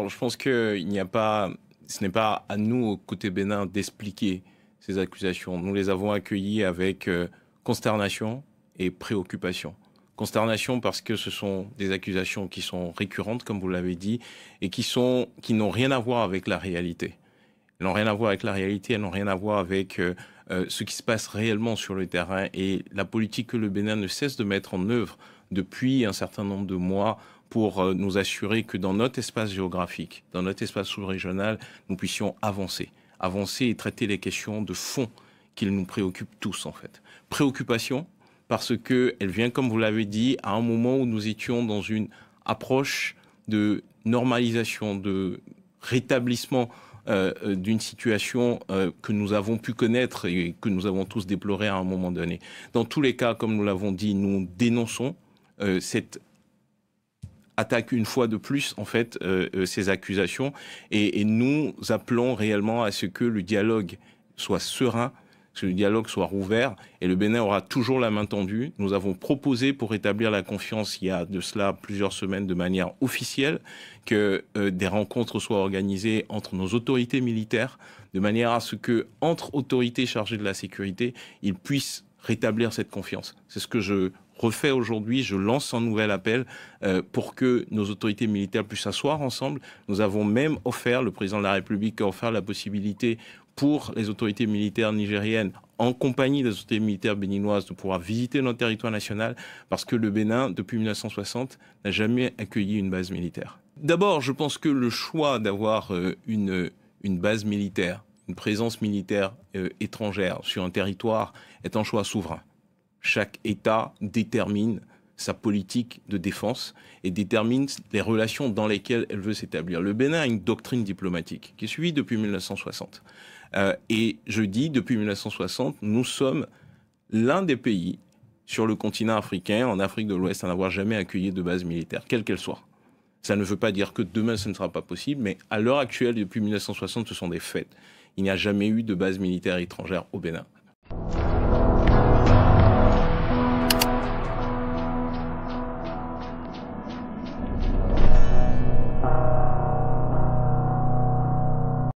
je pense que ce n'est pas à nous, au côté bénin, d'expliquer ces accusations. Nous les avons accueillies avec consternation et préoccupation. Consternation parce que ce sont des accusations qui sont récurrentes, comme vous l'avez dit, et qui n'ont rien à voir avec la réalité. Elles n'ont rien à voir avec la réalité, elles n'ont rien à voir avec ce qui se passe réellement sur le terrain et la politique que le Bénin ne cesse de mettre en œuvre depuis un certain nombre de mois pour nous assurer que dans notre espace géographique, dans notre espace sous-régional, nous puissions avancer et traiter les questions de fond qui nous préoccupent tous en fait. Préoccupation parce qu'elle vient, comme vous l'avez dit, à un moment où nous étions dans une approche de normalisation, de rétablissement d'une situation que nous avons pu connaître et que nous avons tous déploré à un moment donné. Dans tous les cas, comme nous l'avons dit, nous dénonçons cette attaque une fois de plus, en fait, ces accusations. Et nous appelons réellement à ce que le dialogue soit serein, que le dialogue soit rouvert. Et le Bénin aura toujours la main tendue. Nous avons proposé, pour rétablir la confiance, il y a de cela plusieurs semaines, de manière officielle, que des rencontres soient organisées entre nos autorités militaires, de manière à ce que, entre autorités chargées de la sécurité, ils puissent rétablir cette confiance. C'est ce que je refais aujourd'hui, je lance un nouvel appel pour que nos autorités militaires puissent s'asseoir ensemble. Nous avons même offert, le président de la République a offert la possibilité pour les autorités militaires nigériennes, en compagnie des autorités militaires béninoises, de pouvoir visiter notre territoire national, parce que le Bénin, depuis 1960, n'a jamais accueilli une base militaire. D'abord, je pense que le choix d'avoir une base militaire, une présence militaire étrangère sur un territoire est un choix souverain. Chaque État détermine sa politique de défense et détermine les relations dans lesquelles elle veut s'établir. Le Bénin a une doctrine diplomatique qui est suivie depuis 1960. Et je dis, depuis 1960, nous sommes l'un des pays sur le continent africain, en Afrique de l'Ouest, à n'avoir jamais accueilli de base militaire, quelle qu'elle soit. Ça ne veut pas dire que demain, ce ne sera pas possible, mais à l'heure actuelle, depuis 1960, ce sont des faits. Il n'y a jamais eu de base militaire étrangère au Bénin.